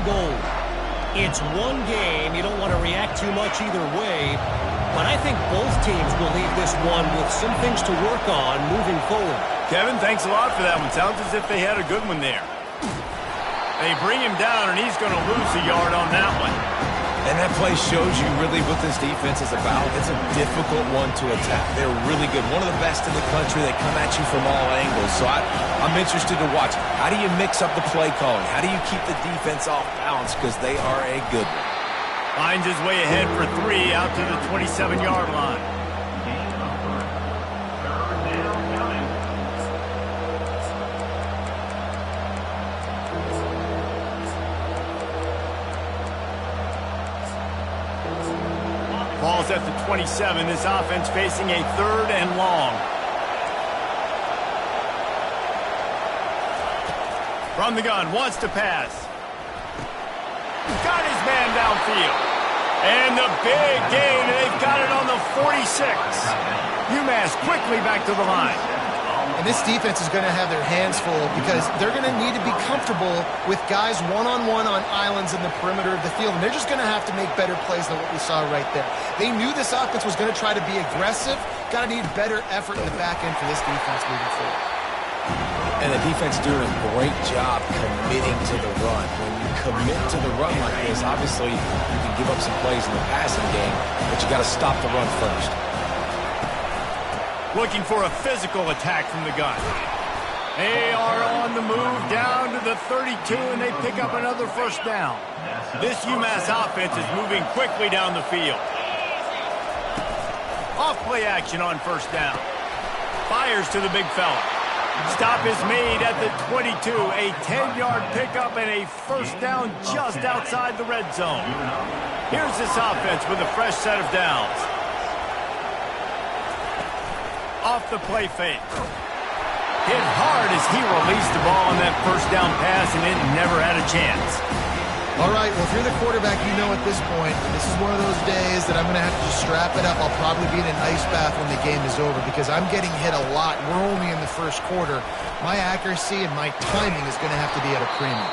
goal. It's one game. You don't want to react too much either way, but I think both teams will leave this one with some things to work on moving forward. Kevin, thanks a lot for that one. Sounds as if they had a good one there. They bring him down, and he's going to lose a yard on that one. And that play shows you really what this defense is about. It's a difficult one to attack. They're really good. One of the best in the country. They come at you from all angles. So I'm interested to watch. How do you mix up the play calling? How do you keep the defense off balance? Because they are a good one. Finds his way ahead for 3 out to the 27-yard line. Ball's at the 27. This offense facing a 3rd and long. From the gun, wants to pass. Got his man downfield. And the big gain, and they've got it on the 46. UMass quickly back to the line. And this defense is going to have their hands full because they're going to need to be comfortable with guys one-on-one on islands in the perimeter of the field. And they're just going to have to make better plays than what we saw right there. They knew this offense was going to try to be aggressive. Got to need better effort in the back end for this defense moving forward. And the defense doing a great job committing to the run. When you commit to the run like this, obviously you can give up some plays in the passing game, but you got to stop the run first. Looking for a physical attack from the gun. They are on the move down to the 32, and they pick up another first down. This UMass offense is moving quickly down the field. Off-play action on first down. Fires to the big fella. Stop is made at the 22. A 10-yard pickup and a first down just outside the red zone. Here's this offense with a fresh set of downs. Off the play fake. Hit hard as he released the ball on that first down pass, and it never had a chance. All right, well, if you're the quarterback, you know at this point, this is one of those days that I'm going to have to just strap it up. I'll probably be in an ice bath when the game is over because I'm getting hit a lot. We're only in the first quarter. My accuracy and my timing is going to have to be at a premium.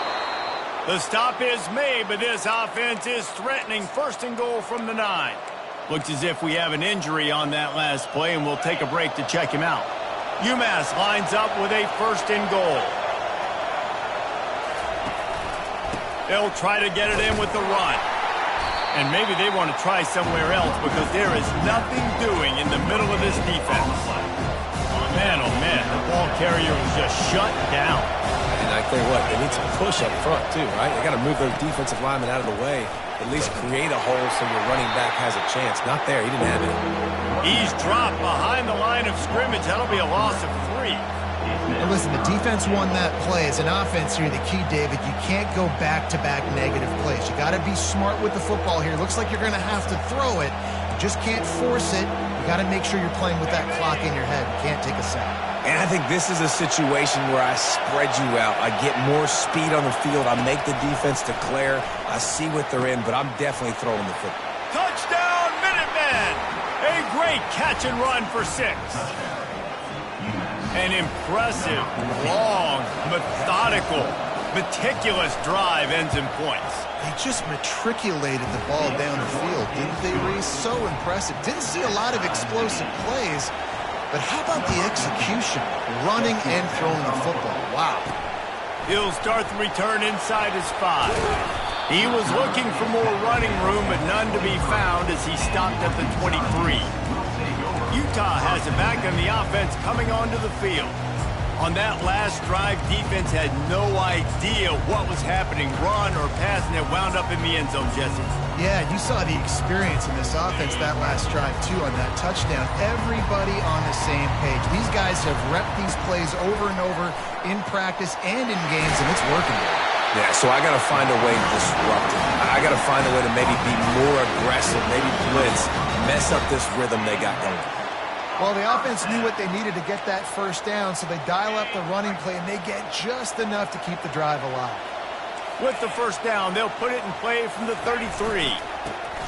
The stop is made, but this offense is threatening 1st and goal from the 9. Looks as if we have an injury on that last play, and we'll take a break to check him out. UMass lines up with a 1st and goal. They'll try to get it in with the run. And maybe they want to try somewhere else because there is nothing doing in the middle of this defense. Man, oh man, the ball carrier was just shut down. And I tell you what, they need some push up front too, right? They got to move their defensive linemen out of the way. At least create a hole so your running back has a chance. Not there. He didn't have it. He's dropped behind the line of scrimmage. That'll be a loss of 3. And listen, the defense won that play. As an offense here, the key, David, you can't go back-to-back negative plays. You got to be smart with the football here. Looks like you're going to have to throw it. You just can't force it. You got to make sure you're playing with that clock in your head. You can't take a sack. And I think this is a situation where I spread you out. I get more speed on the field. I make the defense declare. I see what they're in, but I'm definitely throwing the football. Touchdown, Minutemen! A great catch and run for 6. An impressive, long, methodical, meticulous drive ends in points. They just matriculated the ball down the field, didn't they, Reese? So impressive. Didn't see a lot of explosive plays. But how about the execution, running and throwing the football? Wow. He'll start the return inside his 5. He was looking for more running room, but none to be found as he stopped at the 23. Utah has it back on the offense coming onto the field. On that last drive, defense had no idea what was happening, run or pass, and it wound up in the end zone, Jesse. Yeah, you saw the experience in this offense that last drive, too, on that touchdown. Everybody on the same page. These guys have repped these plays over and over in practice and in games, and it's working. Yeah, so I got to find a way to disrupt it. I got to find a way to maybe be more aggressive, maybe blitz, mess up this rhythm they got going. Well, the offense knew what they needed to get that first down, so they dial up the running play, and they get just enough to keep the drive alive. With the first down, they'll put it in play from the 33.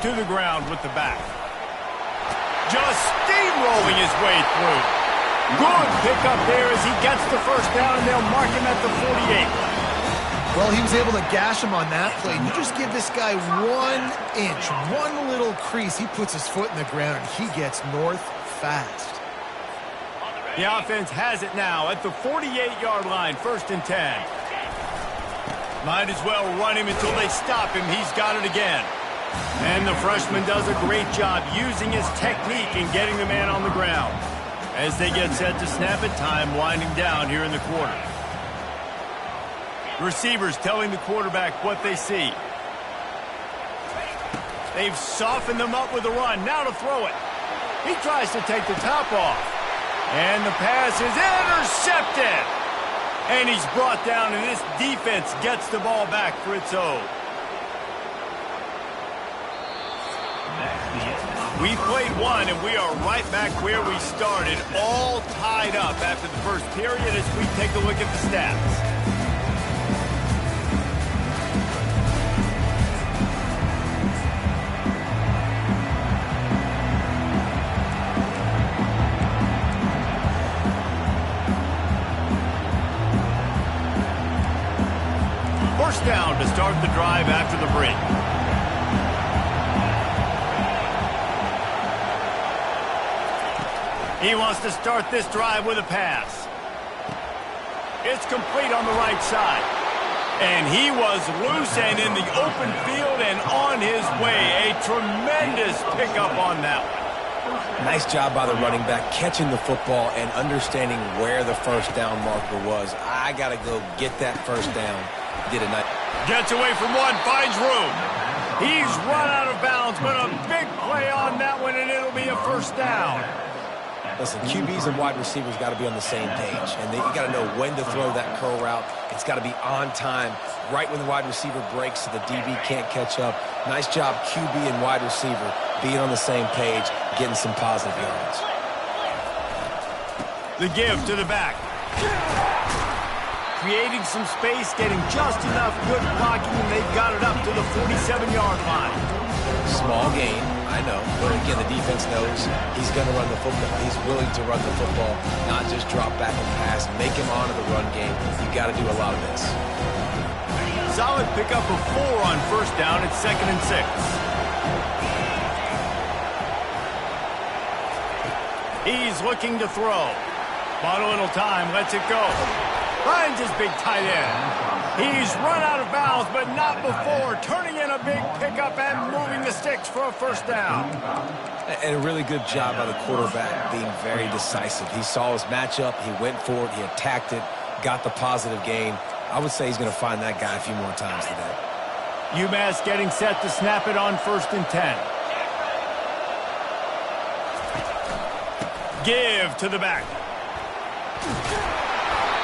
To the ground with the back. Just steamrolling his way through. Good pickup there as he gets the first down, and they'll mark him at the 48. Well, he was able to gash him on that play. You just give this guy 1 inch, one little crease. He puts his foot in the ground, and he gets north fast. The offense has it now at the 48-yard line, 1st and 10. Might as well run him until they stop him. He's got it again. And the freshman does a great job using his technique and getting the man on the ground. As they get set to snap it, time winding down here in the quarter. Receivers telling the quarterback what they see. They've softened them up with a run. Now to throw it. He tries to take the top off. And the pass is intercepted. And he's brought down, and this defense gets the ball back for its own. We played one, and we are right back where we started, all tied up after the first period as we take a look at the stats. First down to start the drive after the break. He wants to start this drive with a pass. It's complete on the right side. And he was loose and in the open field and on his way. A tremendous pickup on that one. Nice job by the running back, catching the football and understanding where the first down marker was. I got to go get that first down. Did a nice. Gets away from one, finds room. He's run out of bounds, but a big play on that one, and it'll be a first down. Listen, QBs and wide receivers got to be on the same page, and you got to know when to throw that curl route. It's got to be on time, right when the wide receiver breaks so the DB can't catch up. Nice job, QB and wide receiver, being on the same page, getting some positive yards. The give to the back. Creating some space, getting just enough good blocking, and they've got it up to the 47-yard line. Small gain, I know. But again, the defense knows he's going to run the football. He's willing to run the football, not just drop back and pass. Make him honor the run game. You got to do a lot of this. Solid pickup of 4 on first down. It's 2nd and 6. He's looking to throw. Bought a little time, lets it go. Finds his big tight end. He's run out of bounds, but not before turning in a big pickup and moving the sticks for a first down. And a really good job by the quarterback being very decisive. He saw his matchup, he went for it, he attacked it, got the positive gain. I would say he's going to find that guy a few more times today. UMass getting set to snap it on 1st and 10. Give to the back.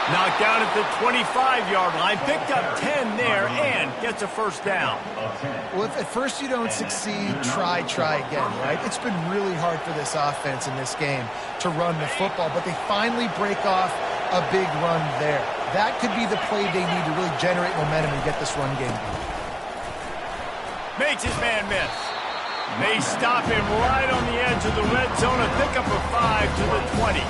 Knocked down at the 25-yard line, picked up 10 there, and gets a first down. Well, if at first you don't succeed, try again, right? It's been really hard for this offense in this game to run the football, but they finally break off a big run there. That could be the play they need to really generate momentum and get this run game. Makes his man miss. They stop him right on the edge of the red zone, a pickup of 5 to the 20.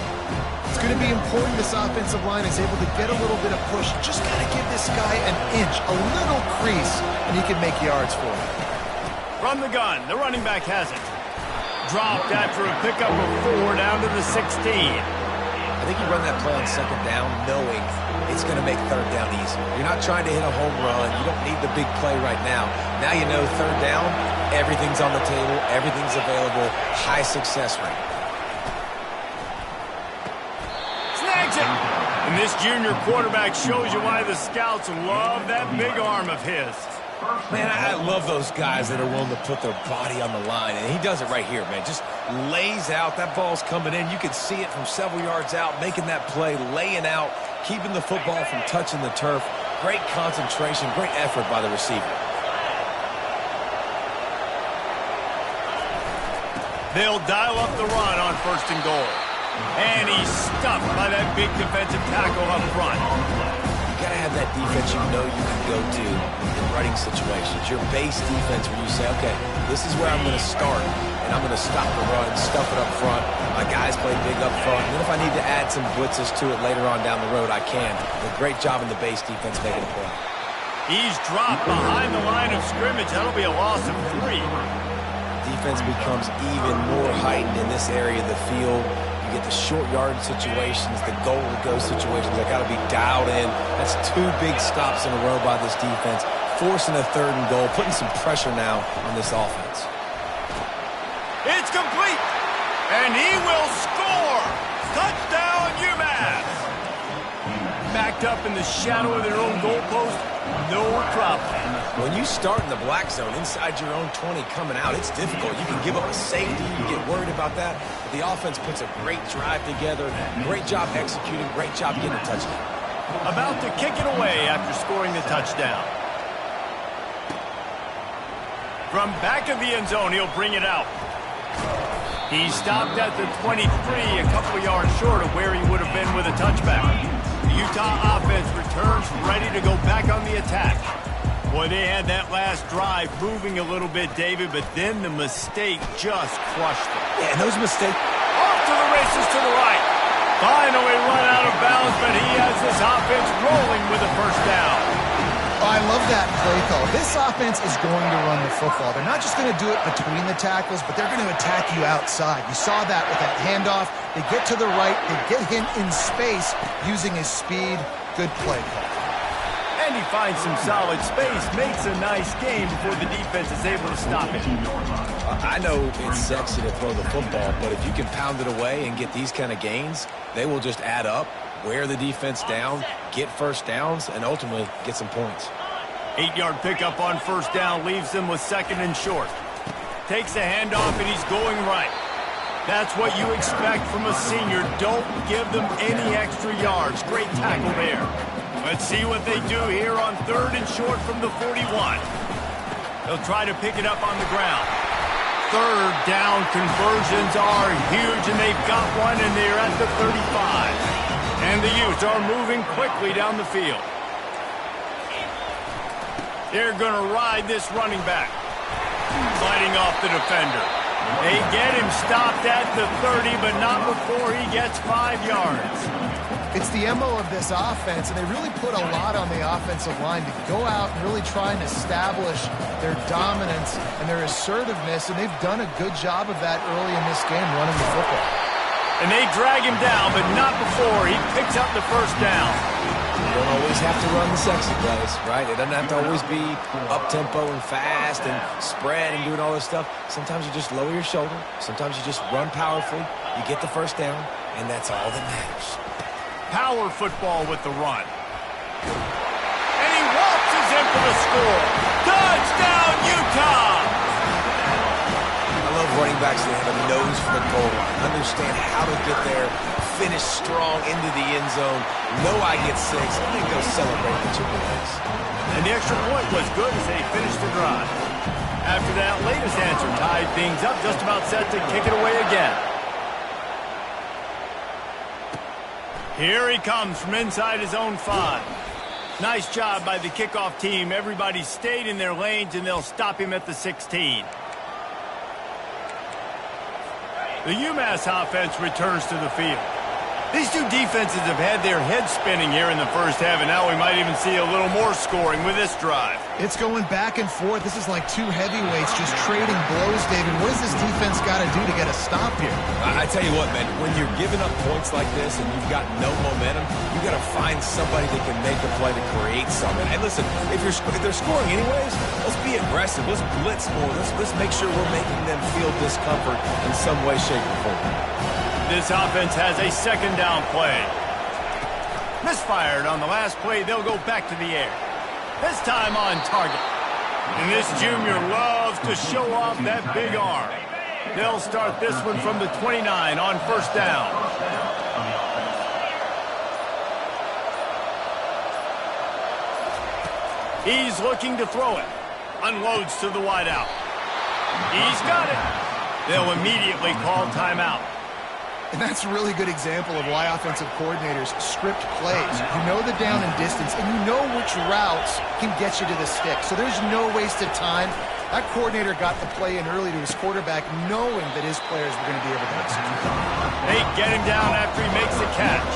It's going to be important this offensive line is able to get a little bit of push. Just got to give this guy an inch, a little crease, and he can make yards for him. From the gun, the running back has it. Dropped after a pickup of 4 down to the 16. I think you run that play on 2nd down knowing it's going to make 3rd down easy. You're not trying to hit a home run. You don't need the big play right now. Now you know 3rd down, everything's on the table, everything's available, high success rate. And this junior quarterback shows you why the scouts love that big arm of his. Man, I love those guys that are willing to put their body on the line, and he does it right here, man. Just lays out. That ball's coming in. You can see it from several yards out, making that play, laying out, keeping the football from touching the turf. Great concentration, great effort by the receiver. They'll dial up the run on 1st and goal. And he's stuffed by that big defensive tackle up front. You got to have that defense you know you can go to in running situations. Your base defense where you say, okay, this is where I'm going to start, and I'm going to stop the run, stuff it up front. My guys play big up front. And then if I need to add some blitzes to it later on down the road, I can. But great job in the base defense making a play. He's dropped behind the line of scrimmage. That'll be a loss of 3. Defense becomes even more heightened in this area of the field. You get the short yard situations, the goal-to-go situations. They got to be dialed in. That's 2 big stops in a row by this defense, forcing a 3rd and goal, putting some pressure now on this offense. It's complete, and he will score. Touchdown, UMass. Backed up in the shadow of their own goalpost, no problem. When you start in the black zone inside your own 20 coming out, it's difficult. You can give up a safety. You get worried about that. But the offense puts a great drive together. Great job executing. Great job getting a touchdown. About to kick it away after scoring the touchdown. From back of the end zone, he'll bring it out. He stopped at the 23, a couple yards short of where he would have been with a touchback. The Utah offense returns ready to go back on the attack. Boy, they had that last drive moving a little bit, David, but then the mistake just crushed them. Yeah, and those mistakes. Off to the races to the right. Finally run out of bounds, but he has this offense rolling with a first down. I love that play call. This offense is going to run the football. They're not just going to do it between the tackles, but they're going to attack you outside. You saw that with that handoff. They get to the right. They get him in space using his speed. Good play call. And he finds some solid space, makes a nice game before the defense is able to stop it. I know it's sexy to throw the football, but if you can pound it away and get these kind of gains, they will just add up, wear the defense down, get first downs, and ultimately get some points. 8-yard pickup on first down leaves them with 2nd and short. Takes the handoff, and he's going right. That's what you expect from a senior. Don't give them any extra yards. Great tackle there. Let's see what they do here on 3rd and short from the 41. They'll try to pick it up on the ground. 3rd down conversions are huge, and they've got one, and they're at the 35. And the Utes are moving quickly down the field. They're going to ride this running back. Fighting off the defender. They get him stopped at the 30, but not before he gets 5 yards. It's the MO of this offense, and they really put a lot on the offensive line to go out and really try and establish their dominance and their assertiveness, and they've done a good job of that early in this game running the football. And they drag him down, but not before he picks up the first down. You don't always have to run the sexy plays, right? It doesn't have to always be up-tempo and fast and spread and doing all this stuff. Sometimes you just lower your shoulder. Sometimes you just run powerfully. You get the first down, and that's all that matters. Power football with the run. And he waltzes in for the score. Touchdown, Utah! I love running backs that have a nose for the goal line, understand how to get there, finish strong into the end zone, know I get 6, and then go celebrate the chicken legs. And the extra point was good as they finished the drive. After that latest answer tied things up, just about set to kick it away again. Here he comes from inside his own 5. Nice job by the kickoff team. Everybody stayed in their lanes, and they'll stop him at the 16. The UMass offense returns to the field. These two defenses have had their heads spinning here in the first half, and now we might even see a little more scoring with this drive. It's going back and forth. This is like 2 heavyweights just trading blows, David. What does this defense got to do to get a stop here? I tell you what, man, when you're giving up points like this and you've got no momentum, you got to find somebody that can make a play to create something. And listen, if they're scoring anyways, let's be aggressive. Let's blitz more. Let's make sure we're making them feel discomfort in some way, shape, or form. This offense has a 2nd down play. Misfired on the last play. They'll go back to the air. This time on target. And this junior loves to show off that big arm. They'll start this one from the 29 on first down. He's looking to throw it. Unloads to the wideout. He's got it. They'll immediately call timeout. And that's a really good example of why offensive coordinators script plays. You know the down and distance, and you know which routes can get you to the stick. So there's no wasted time. That coordinator got the play in early to his quarterback, knowing that his players were going to be able to execute. They get him down after he makes the catch.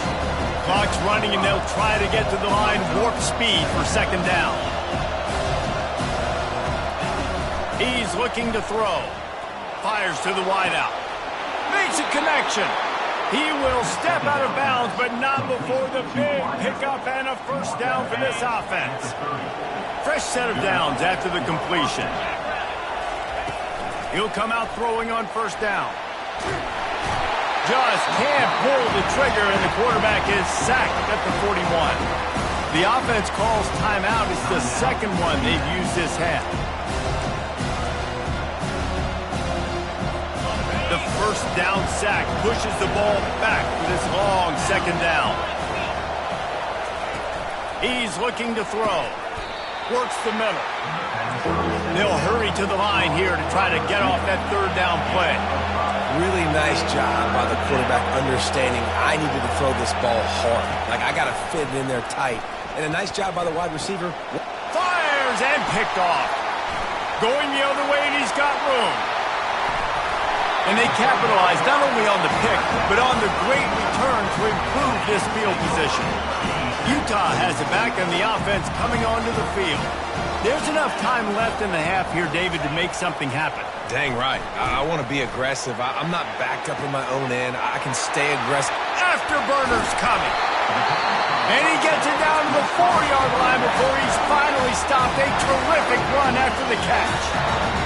Clock's running, and they'll try to get to the line warp speed for 2nd down. He's looking to throw. Fires to the wideout. Makes a connection. He will step out of bounds, but not before the big pickup and a first down for this offense. Fresh set of downs after the completion. He'll come out throwing on first down. Just can't pull the trigger, and the quarterback is sacked at the 41. The offense calls timeout. It's the second one they've used this half. The first down sack pushes the ball back for this long second down. He's looking to throw. Works the middle. They'll hurry to the line here to try to get off that third down play. Really nice job by the quarterback understanding I needed to throw this ball hard. Like, I got to fit it in there tight. And a nice job by the wide receiver. Fires and picked off. Going the other way, and he's got room. And they capitalized not only on the pick, but on the great return to improve this field position. Utah has it back, and the offense coming onto the field. There's enough time left in the half here, David, to make something happen. Dang right. I want to be aggressive. I'm not backed up in my own end. I can stay aggressive. Afterburner's coming. And he gets it down to the 4-yard line before he's finally stopped. A terrific run after the catch.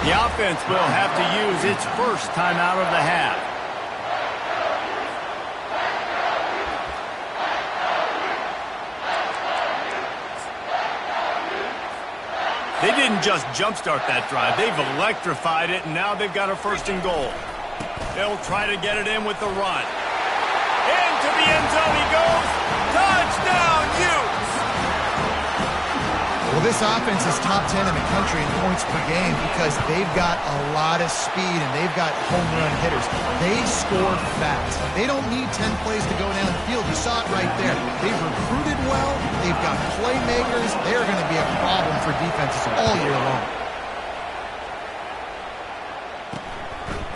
The offense will have to use its first time out of the half. They didn't just jumpstart that drive. They've electrified it, and now they've got a first and goal. They'll try to get it in with the run. Into the end zone he goes. Touchdown, Utes! Well, this offense is top 10 in the country in points per game because they've got a lot of speed and they've got home run hitters. They score fast. They don't need 10 plays to go down the field. You saw it right there. They've recruited well. They've got playmakers. They're going to be a problem for defenses all year long.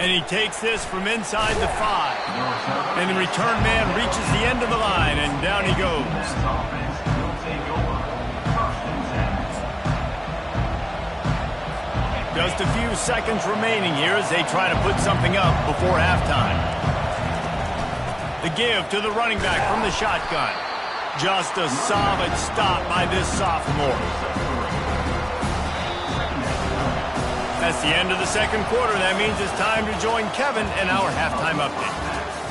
And he takes this from inside the 5. And the return man reaches the end of the line, and down he goes. Just a few seconds remaining here as they try to put something up before halftime. The give to the running back from the shotgun. Just a solid stop by this sophomore. That's the end of the second quarter. That means it's time to join Kevin in our halftime update.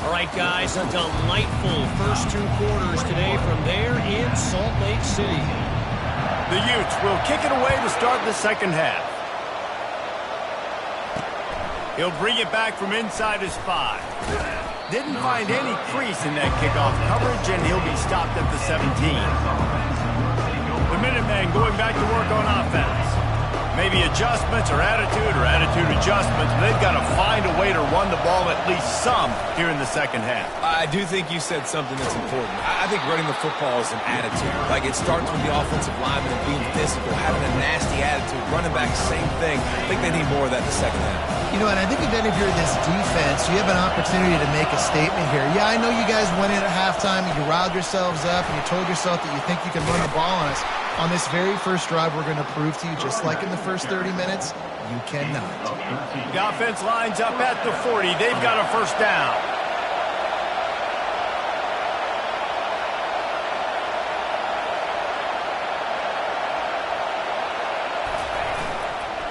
All right, guys, a delightful first 2 quarters today from there in Salt Lake City. The Utes will kick it away to start the second half. He'll bring it back from inside his 5. Didn't find any crease in that kickoff coverage, and he'll be stopped at the 17. The Minutemen going back to work on offense. Maybe adjustments or attitude adjustments, but they've got to find a way to run the ball at least some here in the second half. I do think you said something that's important. I think running the football is an attitude. Like, it starts with the offensive lineman and being physical, having a nasty attitude. Running back, same thing. I think they need more of that in the second half. You know, and I think if you're this defense, you have an opportunity to make a statement here. Yeah, I know you guys went in at halftime and you riled yourselves up and you told yourself that you think you can run the ball on us. On this very first drive, we're going to prove to you, just like in the first 30 minutes, you cannot. The offense lines up at the 40. They've got a first down.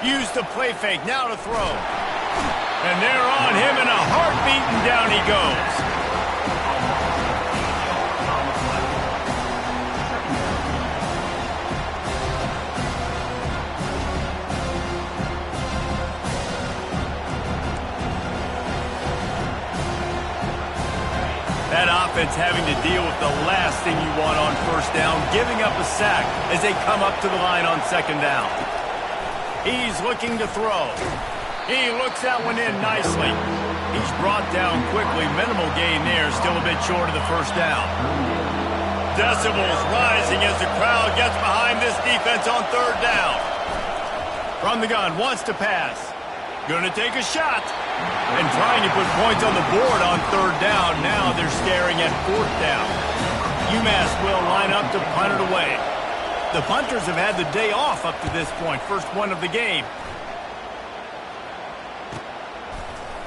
Use the play fake, now to throw. And they're on him in a heartbeat, and down he goes. That offense having to deal with the last thing you want on first down, giving up a sack as they come up to the line on second down. He's looking to throw. He looks that one in nicely. He's brought down quickly. Minimal gain there, still a bit short of the first down. Decibels rising as the crowd gets behind this defense on third down. From the gun, wants to pass. Gonna take a shot. And trying to put points on the board on third down. Now they're staring at fourth down. UMass will line up to punt it away. The punters have had the day off up to this point. First one of the game.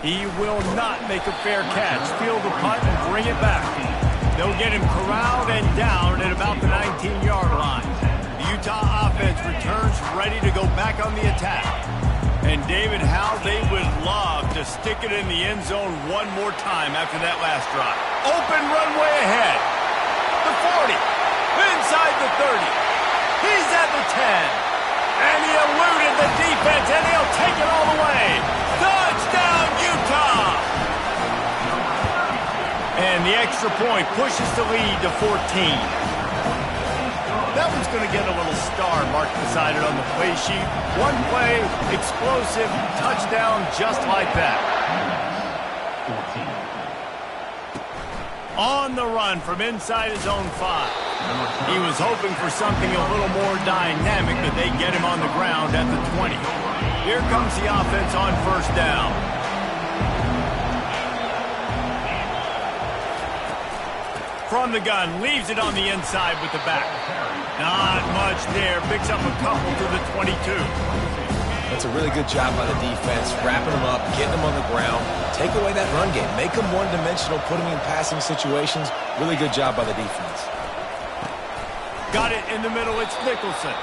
He will not make a fair catch. Field the punt and bring it back. They'll get him corralled and down at about the 19-yard line. The Utah offense returns ready to go back on the attack. And David, how they would love to stick it in the end zone one more time after that last drive. Open runway ahead. The 40. Inside the 30. He's at the 10. And he eluded the defense, and he'll take it all the way. Touchdown, Utah! And the extra point pushes the lead to 14. That one's going to get a little star marked beside it on the play sheet. One play, explosive, touchdown, just like that. On the run from inside his own 5. He was hoping for something a little more dynamic, but they get him on the ground at the 20. Here comes the offense on first down. From the gun, leaves it on the inside with the back. Not much there. Picks up a couple to the 22. That's a really good job by the defense, wrapping them up, getting them on the ground. Take away that run game. Make them one-dimensional, put them in passing situations. Really good job by the defense. Got it in the middle. It's Nicholson.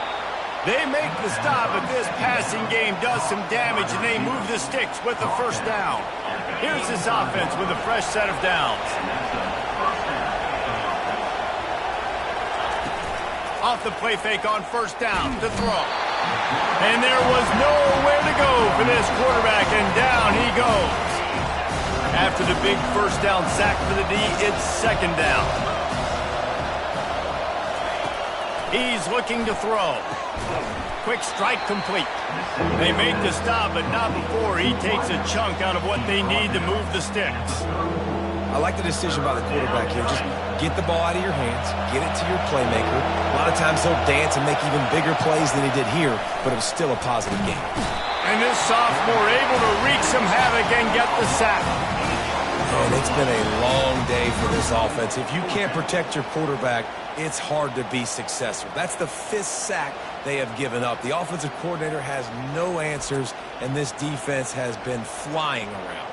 They make the stop, but this passing game does some damage, and they move the sticks with the first down. Here's this offense with a fresh set of downs. Off the play fake on first down to throw. And there was nowhere to go for this quarterback, and down he goes. After the big first down sack for the D, it's second down. He's looking to throw. Quick strike complete. They make the stop, but not before he takes a chunk out of what they need to move the sticks. I like the decision by the quarterback here. Just get the ball out of your hands, get it to your playmaker. A lot of times he'll dance and make even bigger plays than he did here, but it was still a positive game. And this sophomore able to wreak some havoc and get the sack. And it's been a long day for this offense. If you can't protect your quarterback, it's hard to be successful. That's the 5th sack they have given up. The offensive coordinator has no answers, and this defense has been flying around.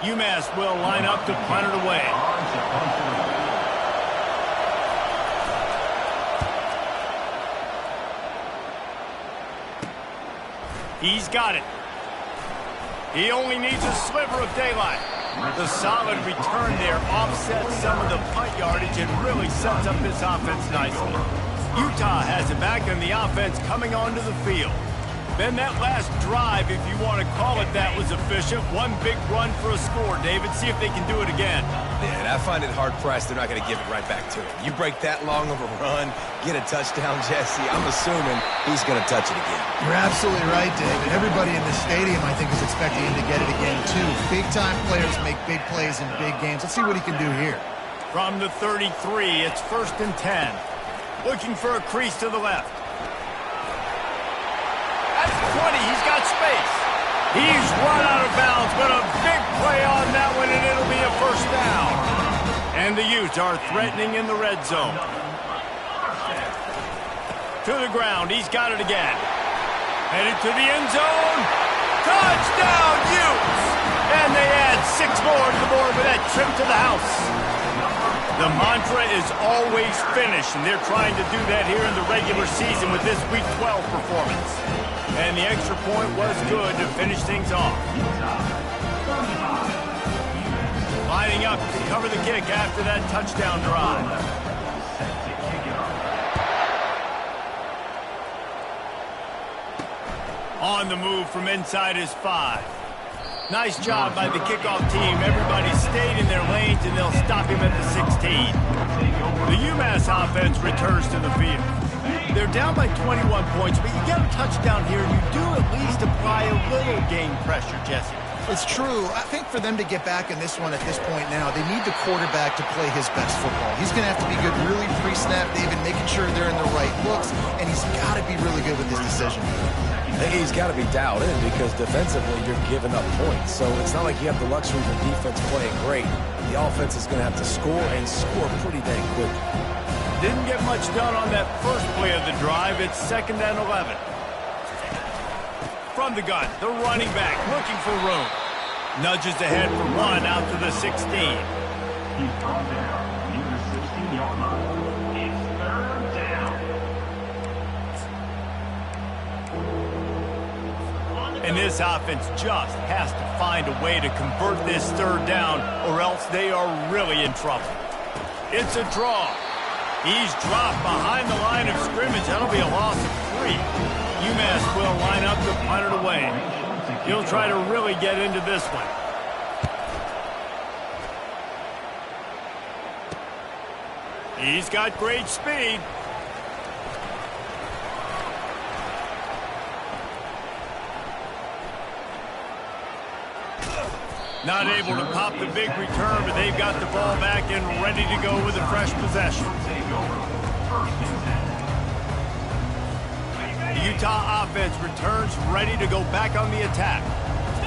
UMass will line up to punt it away. He's got it. He only needs a sliver of daylight. The solid return there offsets some of the punt yardage and really sets up this offense nicely. Utah has it back, and the offense coming onto the field. Then that last drive, if you want to call it that, was efficient. One big run for a score, David. See if they can do it again. Yeah, and I find it hard-pressed they're not going to give it right back to him. You break that long of a run, get a touchdown, Jesse, I'm assuming he's going to touch it again. You're absolutely right, David. Everybody in this stadium, I think, is expecting him to get it again, too. Big-time players make big plays in big games. Let's see what he can do here. From the 33, it's 1st and 10. Looking for a crease to the left. At 20, he's got space. He's run out of bounds, but a big play on that one, and it'll be a first down. And the Utes are threatening in the red zone. To the ground, he's got it again. Headed to the end zone. Touchdown, Utes! And they add 6 more to the board with that trip to the house. The mantra is always finish, and they're trying to do that here in the regular season with this Week 12 performance. And the extra point was good to finish things off. Lining up to cover the kick after that touchdown drive. On the move from inside his 5. Nice job by the kickoff team. Everybody stayed in their lanes, and they'll stop him at the 16. The UMass offense returns to the field. They're down by 21 points, but you get a touchdown here, you do at least apply a little game pressure, Jesse. It's true. I think for them to get back in this one at this point now, they need the quarterback to play his best football. He's going to have to be good really pre-snap, David, making sure they're in the right looks, and he's got to be really good with his decision. He's got to be dialed in because defensively you're giving up points. So it's not like you have the luxury of the defense playing great. The offense is going to have to score and score pretty dang quickly. Didn't get much done on that first play of the drive. It's 2nd and 11. From the gun, the running back looking for room. Nudges ahead for one out to the 16. He's brought down near the 16-yard line. It's third down. And this offense just has to find a way to convert this third down, or else they are really in trouble. It's a draw. He's dropped behind the line of scrimmage. That'll be a loss of 3. UMass will line up to punt it away. He'll try to really get into this one. He's got great speed. Not able to pop the big return, but they've got the ball back and ready to go with a fresh possession. The Utah offense returns ready to go back on the attack.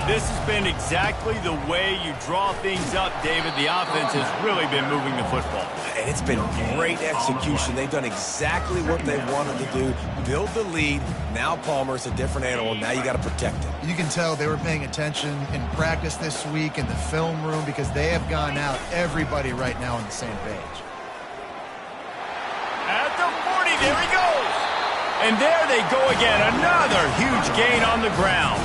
This has been exactly the way you draw things up, David. The offense has really been moving the football. And it's been great execution. They've done exactly what they wanted to do. Build the lead. Now Palmer's a different animal. Now you got to protect him. You can tell they were paying attention in practice this week in the film room because they have gone out, everybody right now on the same page. At the 40, there he goes. And there they go again. Another huge gain on the ground.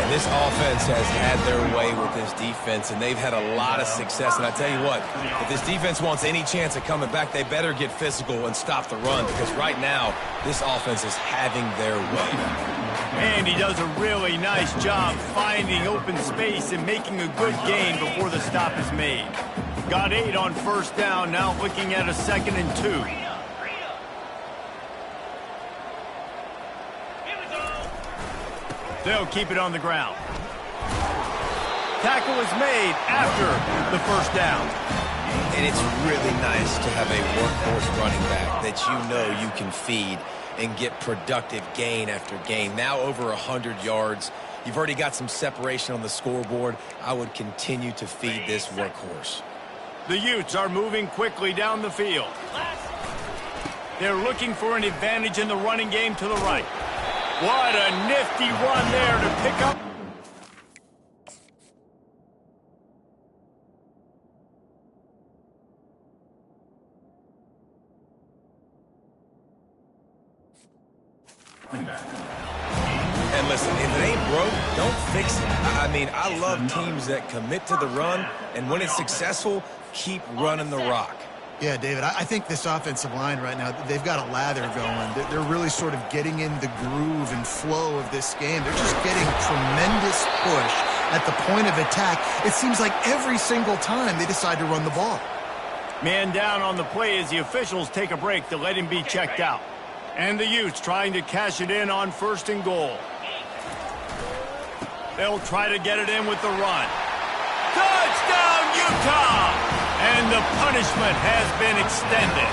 And this offense has had their way with this defense, and they've had a lot of success. And I tell you what, if this defense wants any chance of coming back, they better get physical and stop the run, because right now, this offense is having their way. And he does a really nice job finding open space and making a good gain before the stop is made. Got 8 on first down, now looking at a 2nd and 2. They'll keep it on the ground. Tackle is made after the first down. And it's really nice to have a workhorse running back that you know you can feed and get productive gain after gain. Now over 100 yards. You've already got some separation on the scoreboard. I would continue to feed this workhorse. The Utes are moving quickly down the field. They're looking for an advantage in the running game to the right. What a nifty run there to pick up. And listen, if it ain't broke, don't fix it. I mean, I love teams that commit to the run, and when it's successful, keep running the rock. Yeah, David, I think this offensive line right now, they've got a lather going. They're really sort of getting in the groove and flow of this game. They're just getting tremendous push at the point of attack. It seems like every single time they decide to run the ball. Man down on the play as the officials take a break to let him be checked out. And the Utes trying to cash it in on 1st and goal. They'll try to get it in with the run. Touchdown, Utah! And the punishment has been extended.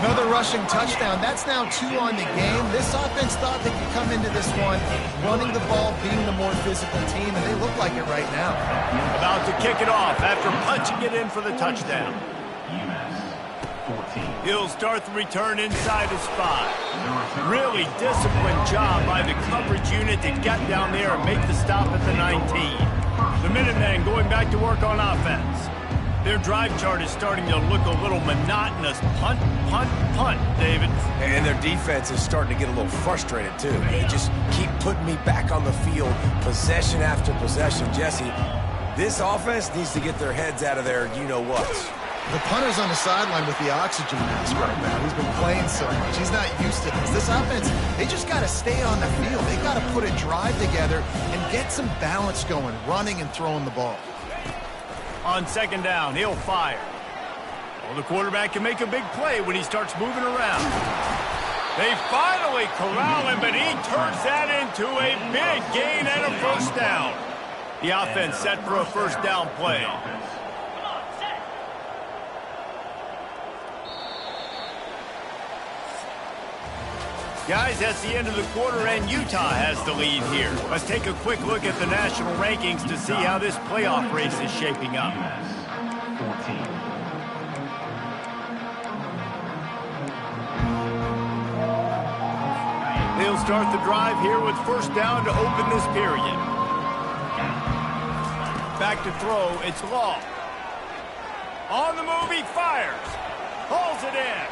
Another rushing touchdown. That's now 2 on the game. This offense thought they could come into this one running the ball, being the more physical team, and they look like it right now. About to kick it off after punching it in for the touchdown. He'll start the return inside his 5. Really disciplined job by the coverage unit to get down there and make the stop at the 19. The Minutemen going back to work on offense. Their drive chart is starting to look a little monotonous. Punt, punt, punt, David. And their defense is starting to get a little frustrated, too. They just keep putting me back on the field, possession after possession. Jesse, this offense needs to get their heads out of their you-know-whats. The punter's on the sideline with the oxygen mask right now. He's been playing so much. He's not used to this. This offense, they just got to stay on the field. They got to put a drive together and get some balance going, running and throwing the ball. On 2nd down, he'll fire. Well, the quarterback can make a big play when he starts moving around. They finally corral him, but he turns that into a big gain and a 1st down. The offense set for a 1st down play. Guys, that's the end of the quarter, and Utah has the lead here. Let's take a quick look at the national rankings to see how this playoff race is shaping up. They'll They'll start the drive here with first down to open this period. Back to throw, it's Law. On the move, he fires. Pulls it in.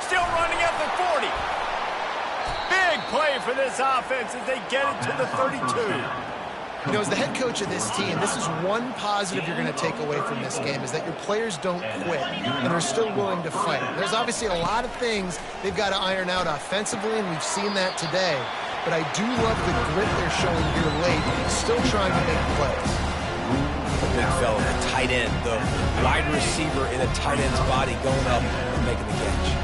Still running at the 40. Big play for this offense as they get it to the 32. You know, as the head coach of this team, this is one positive you're going to take away from this game, is that your players don't quit and are still willing to fight. There's obviously a lot of things they've got to iron out offensively, and we've seen that today. But I do love the grit they're showing here late, still trying to make plays. The big fella, the tight end, the wide receiver in a tight end's body going up and making the catch.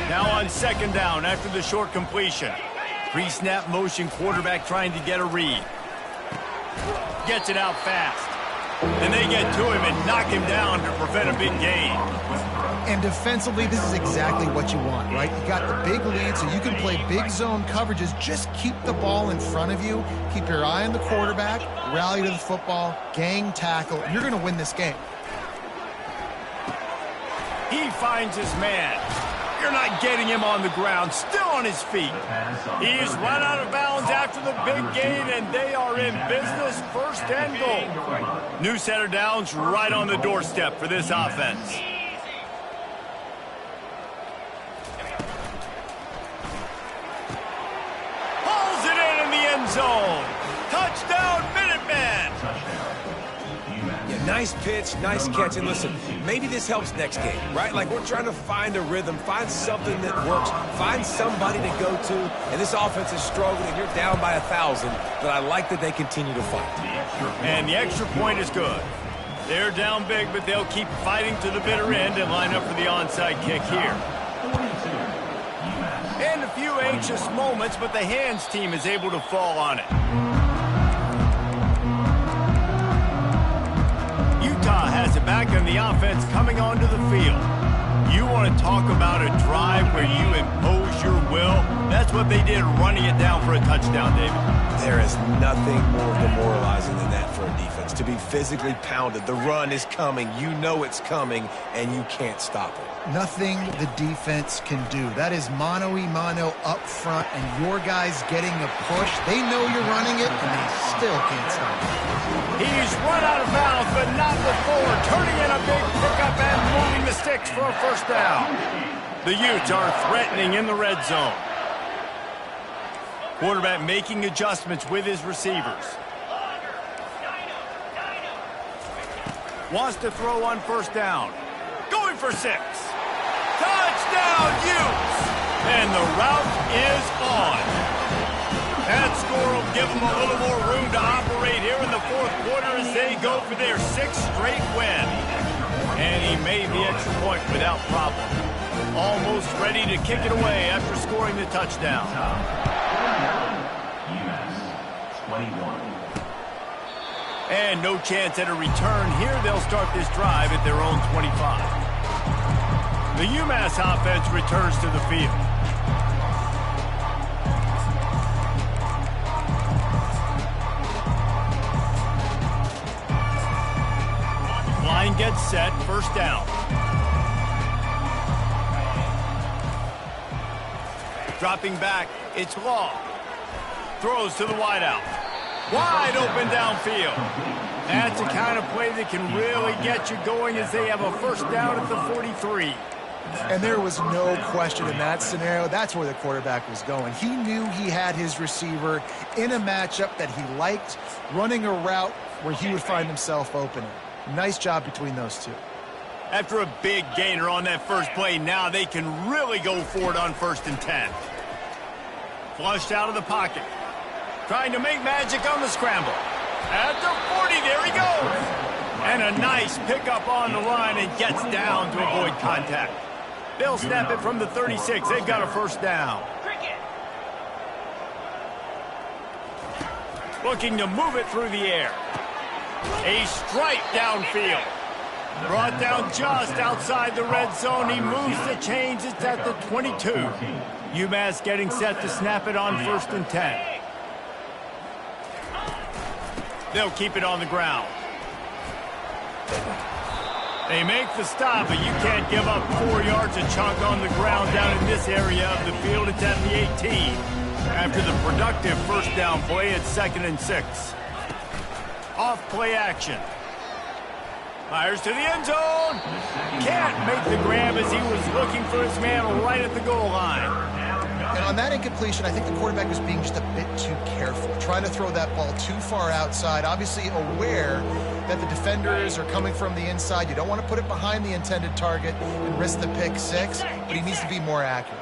Now on second down after the short completion. Pre-snap motion, quarterback trying to get a read. Gets it out fast. And they get to him and knock him down to prevent a big gain. And defensively, this is exactly what you want, right? You got the big lead, so you can play big zone coverages. Just keep the ball in front of you. Keep your eye on the quarterback. Rally to the football. Gang tackle. And you're going to win this game. He finds his man. You're not getting him on the ground, still on his feet. He's run out of bounds after the big gain, and they are in business, first and goal. New set of downs right on the doorstep for this offense. Pulls it in the end zone. Touchdown, Minutemen. Yeah, nice pitch, nice catch. And listen, maybe this helps next game, right? Like, we're trying to find a rhythm, find something that works, find somebody to go to. And this offense is struggling, and you're down by 1,000. But I like that they continue to fight. And the extra point is good. They're down big, but they'll keep fighting to the bitter end and line up for the onside kick here. And a few anxious moments, but the hands team is able to fall on it. Utah has it back, and the offense coming onto the field. You want to talk about a drive where you impose your will? That's what they did, running it down for a touchdown, David. There is nothing more demoralizing than that for a defense. To be physically pounded, the run is coming, you know it's coming, and you can't stop it. Nothing the defense can do. That is mano-a-mano up front, and your guys getting a push. They know you're running it, and they still can't stop it. He's run out of bounds, but not before. Turning in a big pickup and moving the sticks for a first down. The Utes are threatening in the red zone. Quarterback making adjustments with his receivers. Wants to throw on first down. Going for 6. Touchdown, Utes! And the route is on. That score will give them a little more room to operate here in the fourth quarter as they go for their 6th straight win. And he made the extra point without problem. Almost ready to kick it away after scoring the touchdown. And no chance at a return here. They'll start this drive at their own 25. The UMass offense returns to the field. Line gets set, first down. Dropping back, it's Law. Throws to the wideout. Wide open downfield. That's the kind of play that can really get you going as they have a first down at the 43. And there was no question in that scenario. That's where the quarterback was going. He knew he had his receiver in a matchup that he liked, running a route where he would find himself opening. Nice job between those two. After a big gainer on that first play, now they can really go for it on 1st and 10. Flushed out of the pocket. Trying to make magic on the scramble. At the 40, there he goes. And a nice pickup on the line and gets down to avoid contact. They'll snap it from the 36. They've got a first down. Looking to move it through the air. A strike downfield. Brought down just outside the red zone. He moves the chains. It's at the 22. UMass getting set to snap it on 1st and 10. They'll keep it on the ground. They make the stop, but you can't give up 4 yards a chunk on the ground down in this area of the field. It's at the 18. After the productive first down play, it's 2nd and 6. Off play action. Fires to the end zone. Can't make the grab as he was looking for his man right at the goal line. And on that incompletion, I think the quarterback was being just a bit too careful, trying to throw that ball too far outside, obviously aware that the defenders are coming from the inside. You don't want to put it behind the intended target and risk the pick six, but he needs to be more accurate.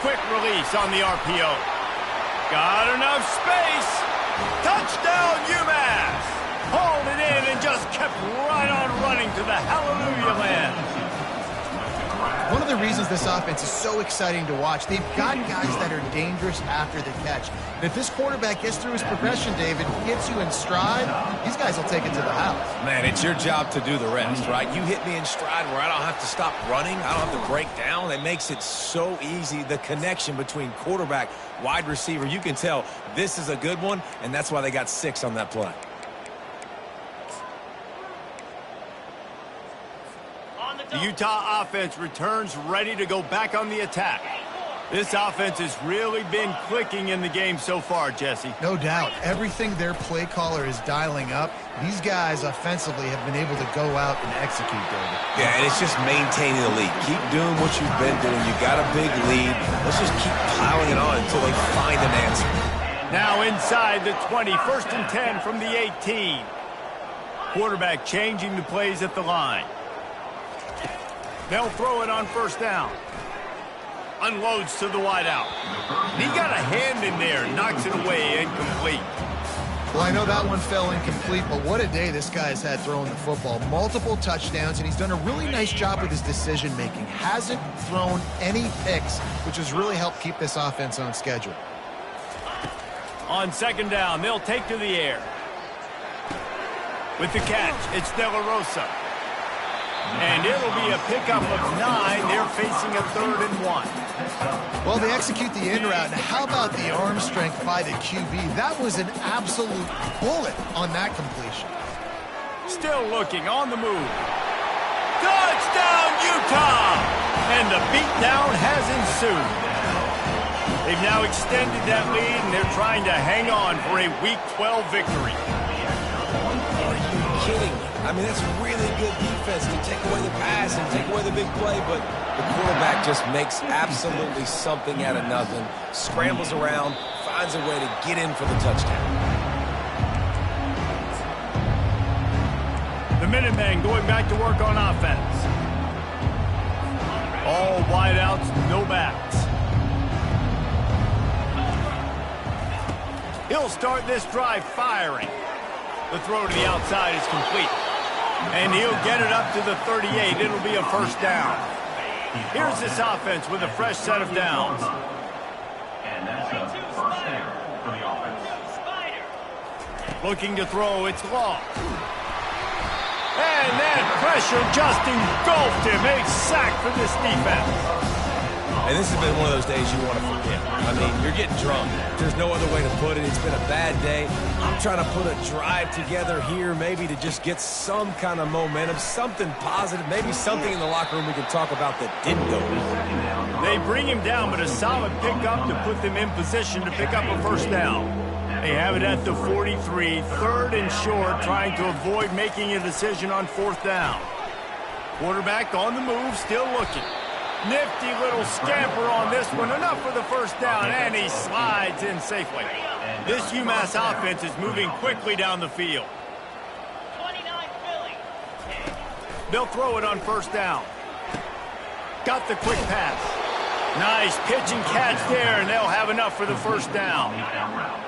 Quick release on the RPO. Got enough space. Touchdown, UMass. Hauled it in and just kept right on running to the hallelujah land. One of the reasons this offense is so exciting to watch, they've got guys that are dangerous after the catch. And if this quarterback gets through his progression, David, gets you in stride, these guys will take it to the house. Man, it's your job to do the rest, right? You hit me in stride where I don't have to stop running. I don't have to break down. It makes it so easy. The connection between quarterback, wide receiver, you can tell this is a good one, and that's why they got 6 on that play. The Utah offense returns ready to go back on the attack. This offense has really been clicking in the game so far, Jesse. No doubt. Everything their play caller is dialing up, these guys offensively have been able to go out and execute, David. Yeah, and it's just maintaining the lead. Keep doing what you've been doing. You got a big lead. Let's just keep piling it on until they find an answer. Now inside the 20, 1st and 10 from the 18. Quarterback changing the plays at the line. They'll throw it on 1st down. Unloads to the wideout. He got a hand in there, knocks it away, incomplete. Well, I know that one fell incomplete, but what a day this guy's had throwing the football. Multiple touchdowns, and he's done a really nice job with his decision-making. Hasn't thrown any picks, which has really helped keep this offense on schedule. On 2nd down, they'll take to the air. With the catch, it's De La Rosa. And it'll be a pickup of 9. They're facing a 3rd and 1. Well, they execute the in route, and how about the arm strength by the QB? That was an absolute bullet on that completion. Still looking on the move. Touchdown, Utah! And the beatdown has ensued. They've now extended that lead, and they're trying to hang on for a Week 12 victory. Are you kidding me? I mean, that's really good defense to take away the pass and take away the big play, but the quarterback just makes absolutely something out of nothing, scrambles around, finds a way to get in for the touchdown. The Minutemen going back to work on offense. All wideouts, no backs. He'll start this drive firing. The throw to the outside is complete. And he'll get it up to the 38. It'll be a 1st down. Here's this offense with a fresh set of downs. And that's a 1st down for the offense. Looking to throw, it's long. And that pressure just engulfed him. A sack for this defense. And this has been one of those days you want to forget. I mean, you're getting drunk. There's no other way to put it. It's been a bad day. I'm trying to put a drive together here maybe to just get some kind of momentum, something positive, maybe something in the locker room we can talk about that didn't go well. They bring him down, but a solid pickup to put them in position to pick up a 1st down. They have it at the 43, 3rd and short, trying to avoid making a decision on 4th down. Quarterback on the move, still looking. Nifty little scamper on this one. Enough for the 1st down, and he slides in safely. This UMass offense is moving quickly down the field. They'll throw it on 1st down. Got the quick pass. Nice pitch and catch there, and they'll have enough for the 1st down.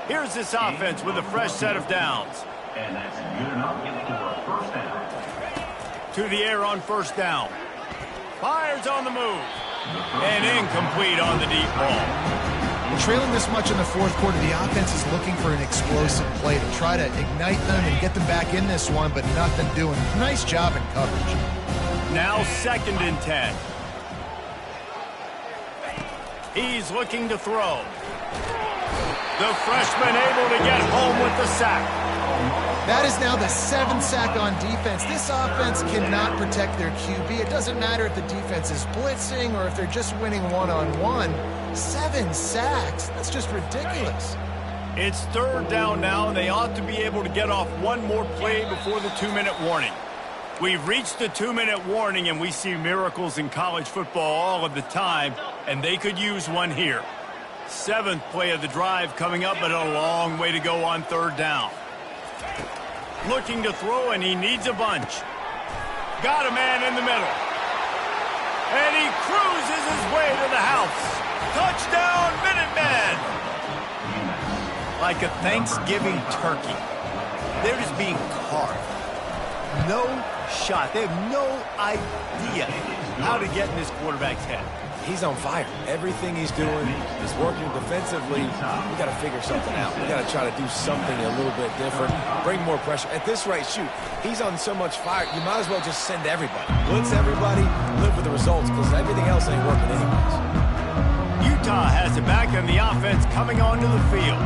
Here's this offense with a fresh set of downs. And that's good enough for a 1st down. To the air on 1st down. Fires on the move. And incomplete on the deep ball. Well, trailing this much in the 4th quarter, the offense is looking for an explosive play to try to ignite them and get them back in this one, but nothing doing. Nice job in coverage. Now 2nd and 10. He's looking to throw. The freshman able to get home with the sack. That is now the 7th sack on defense. This offense cannot protect their QB. It doesn't matter if the defense is blitzing or if they're just winning one-on-one. 7 sacks. That's just ridiculous. It's 3rd down now, and they ought to be able to get off one more play before the 2-minute warning. We've reached the 2-minute warning, and we see miracles in college football all of the time, and they could use one here. 7th play of the drive coming up, but a long way to go on 3rd down. Looking to throw, and he needs a bunch. Got a man in the middle. And he cruises his way to the house. Touchdown, Minutemen! Like a Thanksgiving turkey. They're just being carved. No shot. They have no idea how to get in this quarterback's head. He's on fire. Everything he's doing is working defensively. We got to figure something out. We got to try to do something a little bit different. Bring more pressure. At this rate, shoot, he's on so much fire, you might as well just send everybody. Blitz everybody, live with the results, because everything else ain't working anyways. Utah has it back on the offense coming onto the field.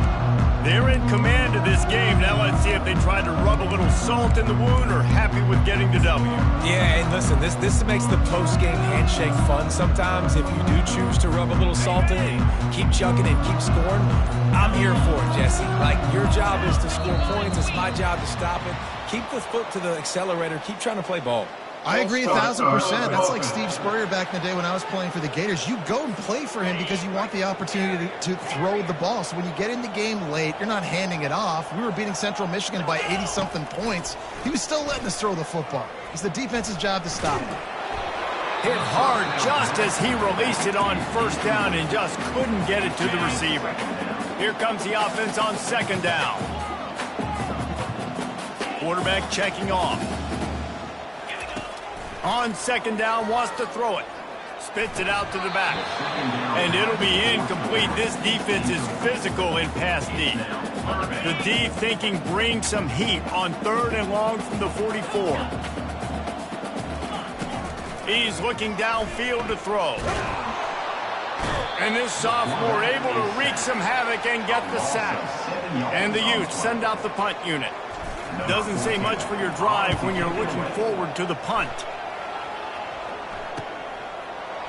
They're in command of this game. Now let's see if they try to rub a little salt in the wound or happy with getting the W. Yeah, and listen, this makes the post-game handshake fun sometimes. If you do choose to rub a little salt in and keep chucking and keep scoring, I'm here for it, Jesse. Like, your job is to score points. It's my job to stop it. Keep the foot to the accelerator. Keep trying to play ball. I agree 1,000%. That's like Steve Spurrier back in the day when I was playing for the Gators. You go and play for him because you want the opportunity to throw the ball. So when you get in the game late, you're not handing it off. We were beating Central Michigan by 80-something points. He was still letting us throw the football. It's the defense's job to stop him. Hit hard just as he released it on 1st down and just couldn't get it to the receiver. Here comes the offense on 2nd down. Quarterback checking off. On 2nd down, wants to throw it. Spits it out to the back. And it'll be incomplete. This defense is physical in pass D. The D thinking bring some heat on 3rd and long from the 44. He's looking downfield to throw. And this sophomore able to wreak some havoc and get the sack. And the Utes send out the punt unit. Doesn't say much for your drive when you're looking forward to the punt.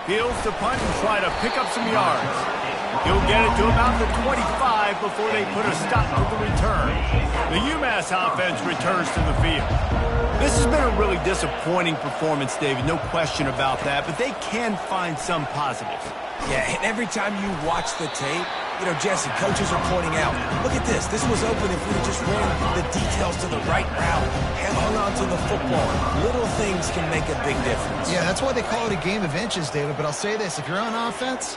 Fields the punt and try to pick up some yards. He'll get it to about the 25 before they put a stop to the return. The UMass offense returns to the field. This has been a really disappointing performance, David, no question about that, but they can find some positives. Yeah, and every time you watch the tape, you know, Jesse, coaches are pointing out, look at this. This was open if we just ran the details to the right route and hung on to the football. Little things can make a big difference. Yeah, that's why they call it a game of inches, David. But I'll say this, if you're on offense,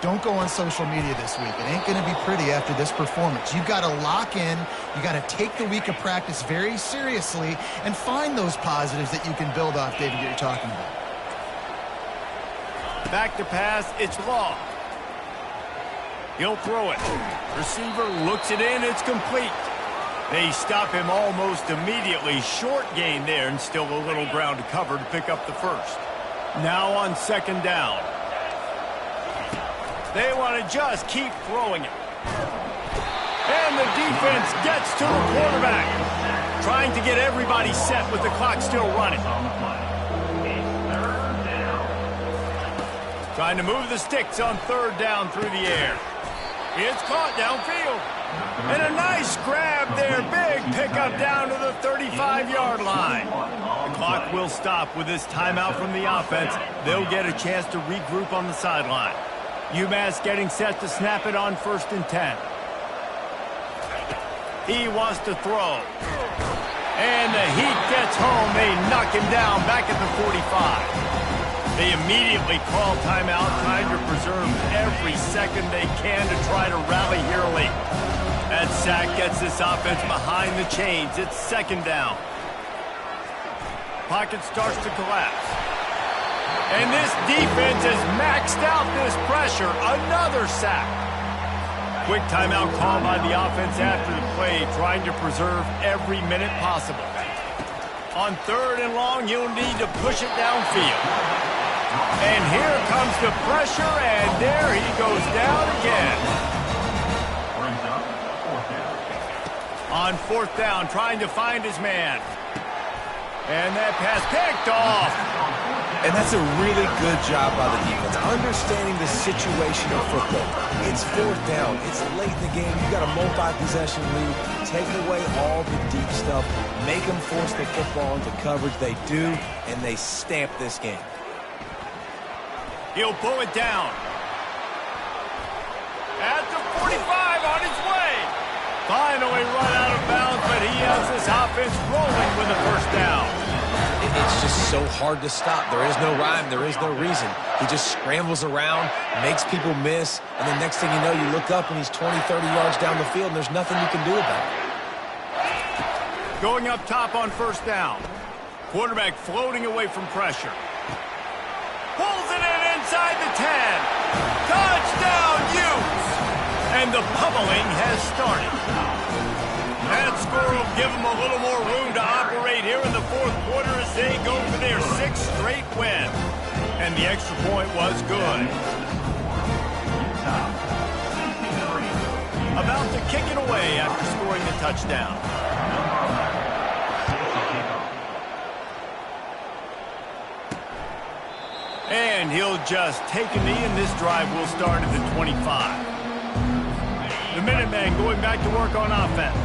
don't go on social media this week. It ain't going to be pretty after this performance. You've got to lock in. You got to take the week of practice very seriously and find those positives that you can build off, David, that you're talking about. Back to pass, it's Law. He'll throw it. Receiver looks it in, it's complete. They stop him almost immediately. Short gain there and still a little ground to cover to pick up the first. Now on 2nd down. They want to just keep throwing it. And the defense gets to the quarterback. Trying to get everybody set with the clock still running. Trying to move the sticks on 3rd down through the air. It's caught downfield. And a nice grab there. Big pickup down to the 35-yard line. The clock will stop with this timeout from the offense. They'll get a chance to regroup on the sideline. UMass getting set to snap it on 1st and 10. He wants to throw. And the heat gets home. They knock him down back at the 45. They immediately call timeout, trying to preserve every second they can to try to rally here late. That sack gets this offense behind the chains. It's 2nd down. Pocket starts to collapse. And this defense has maxed out this pressure. Another sack. Quick timeout call by the offense after the play, trying to preserve every minute possible. On 3rd and long, you'll need to push it downfield. And here comes the pressure, and there he goes down again. On 4th down, trying to find his man. And that pass picked off. And that's a really good job by the defense, understanding the situation of football. It's 4th down. It's late in the game. You got a multi-possession lead. Take away all the deep stuff. Make them force the football into coverage. They do, and they stamp this game. He'll pull it down. At the 45, on his way. Finally run out of bounds, but he has this offense rolling with a 1st down. It's just so hard to stop. There is no rhyme. There is no reason. He just scrambles around, makes people miss, and then next thing you know, you look up and he's 20, 30 yards down the field, and there's nothing you can do about it. Going up top on 1st down. Quarterback floating away from pressure. Pulls it in inside the 10. Touchdown, Utes! And the pummeling has started. That score will give them a little more room to operate here in the 4th quarter as they go for their 6th straight win. And the extra point was good. About to kick it away after scoring the touchdown. And he'll just take a knee, and this drive will start at the 25. The Minutemen going back to work on offense.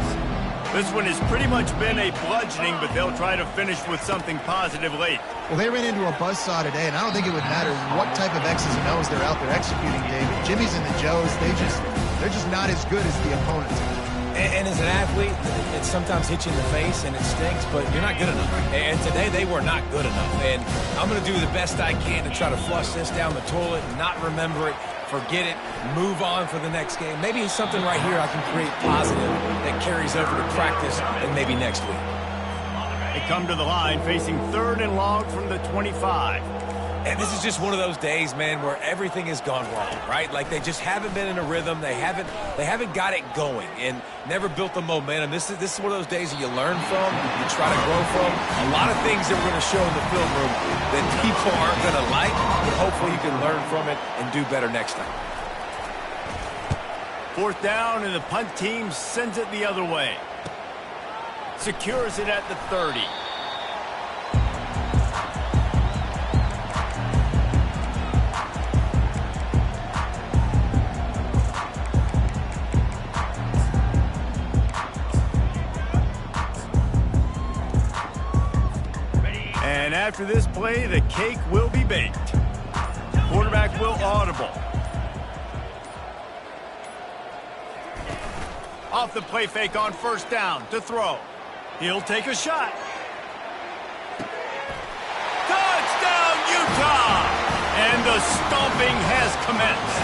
This one has pretty much been a bludgeoning, but they'll try to finish with something positive late. Well, they ran into a buzzsaw today, and I don't think it would matter what type of X's and O's they're out there executing, Dave. Jimmy's and the Joes, they're just not as good as the opponents. And as an athlete, it sometimes hits you in the face and it stinks, but you're not good enough. And today they were not good enough. And I'm going to do the best I can to try to flush this down the toilet and not remember it, forget it, move on for the next game. Maybe something right here I can create positive that carries over to practice and maybe next week. They come to the line facing 3rd and long from the 25. And this is just one of those days, man, where everything has gone wrong, right? Like they just haven't been in a rhythm. They haven't got it going and never built the momentum. This is one of those days that you learn from, you try to grow from. A lot of things that we're going to show in the film room that people aren't going to like, but hopefully you can learn from it and do better next time. 4th down, and the punt team sends it the other way. Secures it at the 30. And after this play, the cake will be baked. Quarterback will audible. Off the play fake on 1st down to throw. He'll take a shot. Touchdown, Utah! And the stomping has commenced.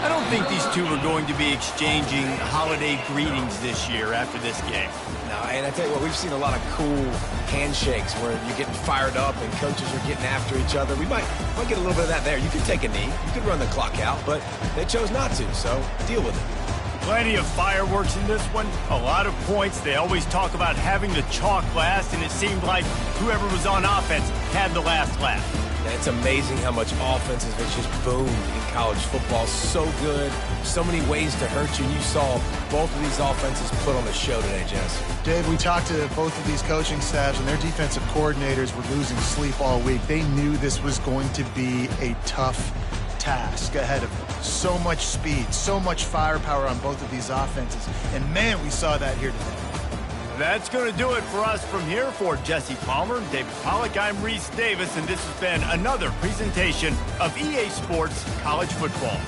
I don't think these two are going to be exchanging holiday greetings this year after this game. No, and I tell you what, we've seen a lot of cool handshakes where you're getting fired up and coaches are getting after each other. We might get a little bit of that there. You could take a knee. You could run the clock out, but they chose not to, so deal with it. Plenty of fireworks in this one. A lot of points. They always talk about having the chalk last, and it seemed like whoever was on offense had the last laugh. And it's amazing how much offenses have just boomed in college football. So good. So many ways to hurt you. And you saw both of these offenses put on the show today, Jess. Dave, we talked to both of these coaching staffs, and their defensive coordinators were losing sleep all week. They knew this was going to be a tough task ahead of them. So much speed, so much firepower on both of these offenses. And, man, we saw that here today. That's going to do it for us from here. For Jesse Palmer, David Pollack, I'm Reese Davis, and this has been another presentation of EA Sports College Football.